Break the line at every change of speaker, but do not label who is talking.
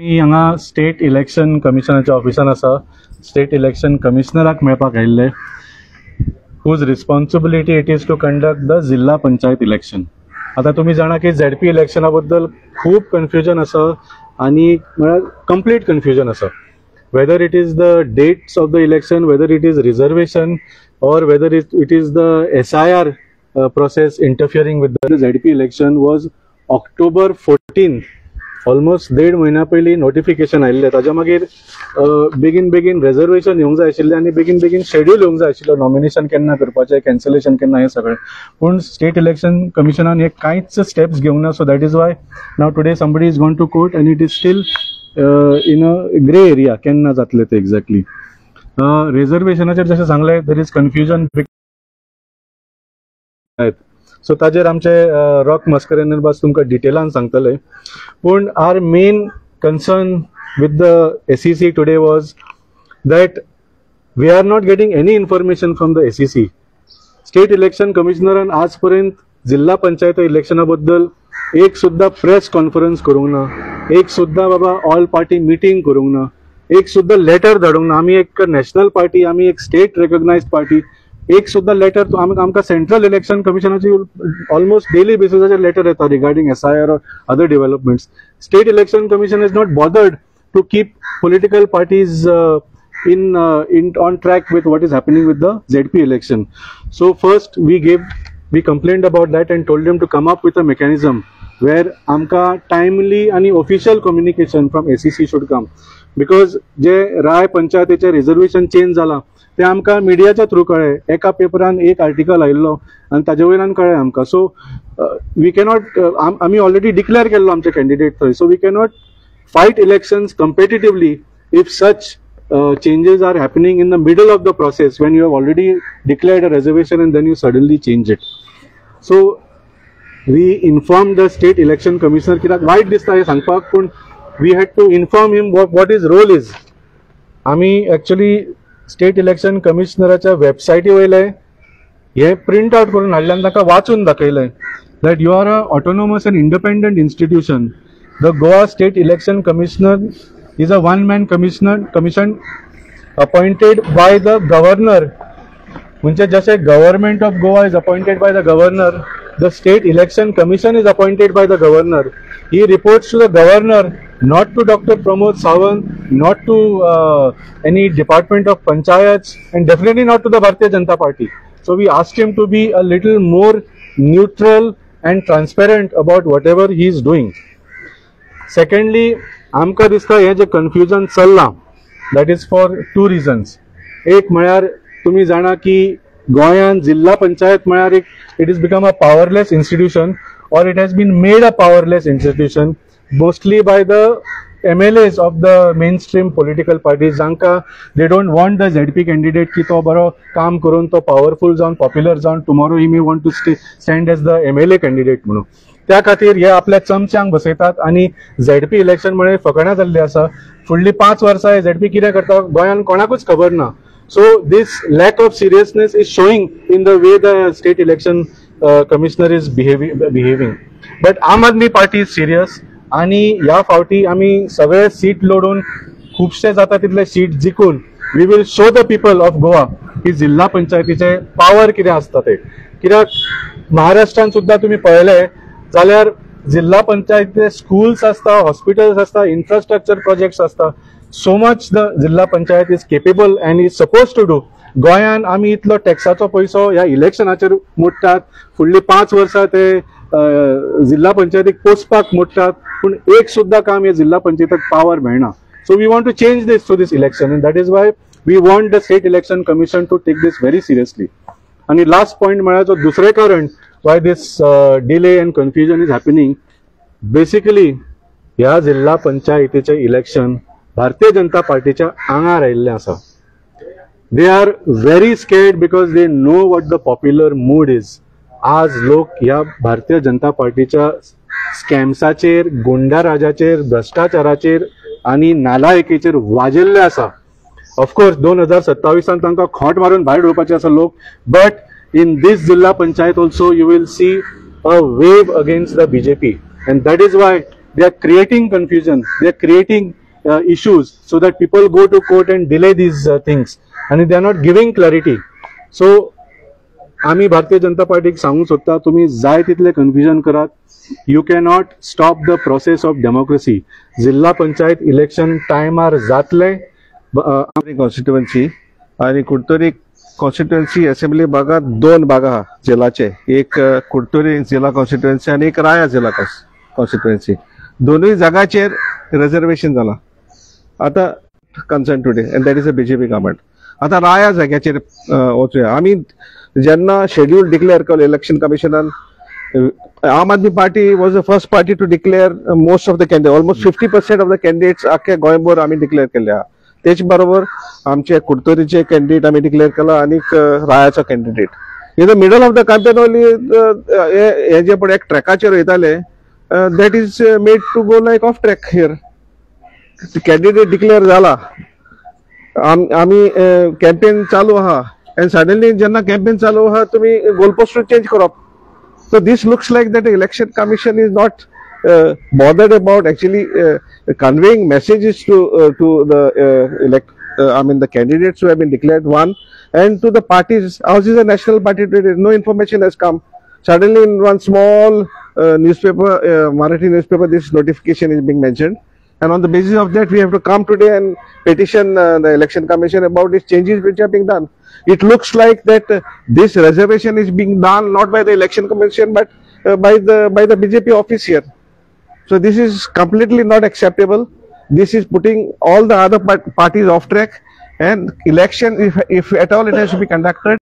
मी हांगा state election कमिशनाच्या ऑफिसान आसा. स्टेट इलेक्शन कमिशनराक मेळपाक आयिल्ले, whose responsibility it is to conduct the zilla panchayat election. आता तुम्ही जाणा की झेडपी इलेक्शना बद्दल खूप कन्फ्युजन आसा आणि कंप्लीट कन्फ्युजन आसा. whether it is the dates of the election, whether it is reservation, or whether it is the SIR process interfering with the ZP election was October 14th. Almost 1.5 महिना पयलीं notification आयिल्लें. ताज्या मागीर बेगीन reservation येवंक जाय आशिल्लें आनी बेगीन शेड्यूल येवंक जाय आशिल्लो, नॉमिनेशन केन्ना करपाचें, कॅन्सलेशन केन्ना, हें सगळें. पूण स्टेट इलेक्शन कमिशनान हे कांयच स्टेप्स घेवंक ना. So that is why now today somebody is gone to court and it is still in a grey area केन्ना जातलें ते एक्झॅक्टली. रिजर्वेशनाचेर जशें सांगलें, देर इज कन्फ्युजन. सो ताजेर आमचे रॉक मस्करेनबास तुमकां डिटेलान सांगतले. पूण our main concern with the SEC today was that we are not getting any information from the SEC. State election कमिशनरान आज पर्यंत जिल्हा पंचायत इलेक्शना बद्दल एक सुद्धा प्रेस कॉन्फरन्स करूंक ना, एक सुद्धा बाबा ऑल पार्टी मिटींग करूंक ना, एक सुद्धा लेटर धाडूंक ना. आमी एक नॅशनल पार्टी, आमी एक स्टेट रिकॉग्नाइज्ड पार्टी, एक सुद्धा लेटर आमकां सेंट्रल इलेक्शन कमिशनाची ऑलमोस्ट डेली बेसिसाचेर लेटर येता regarding SIR or other developments. State Election Commission is not bothered to keep political parties on track with what is happening with the ZP election. So first we complained about that and told them to come up with a mechanism where amka timely and official communication from SEC should come, because जे राय पंचायतीचे reservation change जाला ते आमकां मिडियाच्या through कळ्ळें. एका पेपरान एक article आयिल्लो आनी ताजे वयल्यान कळ्ळें आमकां. सो वी कॅनॉट, आमी ऑलरेडी डिक्लेअर केल्लो आमचे कॅन्डिडेट थंय. So we cannot fight elections competitively if such changes are happening in the middle of the process when you have already declared a reservation and then you suddenly change it. So we informed the state election commissioner की वायट दिसता हे सांगपाक, पूण we had to inform him what his role is. आमी actually state election कमिशनराच्या वेबसायटी वयले हे print out करून हाडले आनी ताका वाचून दाखयलें that you are a autonomous and independent institution. The Goa State Election Commissioner is a one-man commission appointed by the governor. म्हणजे जसे government of Goa is appointed by the governor, the state election commission is appointed by the governor. He reports to the governor, not to Dr. Pramod Sawant, not to any department of panchayats, and definitely not to the Bharatiya Janata Party. So we asked him to be a little more neutral and transparent about whatever he is doing. Secondly, आमकां दिसता हे जे confusion चल्लां, that is for 2 reasons. एक म्हळ्यार तुम्ही जाणा की गोंयांत जिल्हा पंचायत म्हळ्यार एक it is become a powerless institution, और it has been made a powerless institution mostly by the MLAs of the mainstream political parties, जांकां they don't want the ZP candidate की तो बरो काम करून तो पावरफुल जावन पॉप्युलर जावन tomorrow he may want to stand as the MLA candidate म्हणून. त्या खातीर हे आपल्या चमच्यांक बसयतात आनी ZP इलेक्शन म्हळ्यार फकाणां जाल्ली आसा. फुडलीं 5 वर्सां हे ZP कितें करता गोंयान कोणाकूच खबर ना. So this lack of seriousness is showing in the way the state election commissioner is behaving. But Aam Aadmi party is serious आनी ह्या फावटी आमी सगळे सीट लढून खुबशे जाता तितले सीट जिखून we will show the people of Goa की जिल्हा पंचायतीचे पावर कितें आसता ते. कित्याक महाराष्ट्रान सुद्दां तुमी पळयलें जाल्यार जिल्हा पंचायतीचे स्कूल्स आसता, हॉस्पिटल्स आसता, इन्फ्रास्ट्रक्चर प्रोजेक्ट्स आसता. So much the zilla panchayat is capable and is suppose to do. गोंयान आमी इतलो टॅक्साचो पयसो ह्या इलेक्शनाचेर मोडटात, फुडलीं 5 वर्सां ते जिल्हा पंचायतीक पोसपाक मोडटात, पूण एक सुद्दां काम ह्या जिल्हा पंचायतीक पावर मेळना. So we want to change this through this election and that is why we want the state election commission to take this very seriously. आनी लास्ट पॉयंट म्हळ्यार जो दुसरें कारण why this delay and confusion is happening, basically ह्या जिल्हा पंचायतीचे election Bharatiya Janata पार्टीच्या आंगार आयिल्लें आसा. They are very scared because they know what the popular mood is. आज लोक ह्या भारतीय जनता पार्टीच्या स्कॅम्साचेर, गुंडा राजाचेर, भ्रष्टाचाराचेर आनी नालायकीचेर वाजेल्ले आसा. ऑफकोर्स 2027 तांकां खोट मारून भायर उडोवपाचे आसा लोक, but in this Jilla Panchayat also you will see a wave against the BJP, and that is why they are creating confusion, they are creating issues so that people go to court and delay these things, and they are not giving clarity. So आम्ही भारतीय जनता पार्टीक सांगूंक सोदता, तुम्ही जाय तितले confusion करात. You cannot stop the process of democracy. जिल्हा panchayat election टायमार जातले.
कॉन्स्टिट्युएन्सी आणि कुडतोरी कॉन्स्टिट्युएन्सी असेंब्ली भागात दोन भाग आहा जिल्हाचे. एक कुडतोरी जिल्हा कॉन्स्टिट्युएन्सी आणि एक राया जिल्हा कॉन्स्टिट्युएन्सी. दोनूय जागाचेर रिझर्वेशन जाला आता concern today, and that is a BJP government. आता राया जाग्याचेर वचूया. आमी जेन्ना शेड्यूल डिक्लेअर केलो इलेक्शन कमिशनान, Aam Aadmi Party was the first party to declare most of the candidate, almost 50% of the candidates आख्या गोंयभर आमी डिक्लेअर केल्ले आहा. तेच बरोबर आमचे कुडतोरीचे कॅन्डिडेट आमी डिक्लेअर केला आणि रायाचो candidate. In the middle of the campaign only हे जे पण एक ट्रॅकाचेर वयताले, that is made to go like off track here. Candidate declare जाला, आमी कॅम्पेन चालू आहा, अँड सडनली जेन्ना कॅम्पेन चालू आहा तुमी गोलपोस्ट चेंज करप. So this looks like that the election commission is not bothered about actually conveying messages to the the candidates who have been declared, one, and to the parties. Ours is a national party today. No information has come. Suddenly in one small newspaper, Marathi newspaper, this notification is being mentioned, and on the basis of that we have to come today and petition the election commission about these changes which are being done. It looks like that this reservation is being done not by the election commission but by the BJP office here. So this is completely not acceptable. This is putting all the other parties off track, and election, if at all it has to be conducted,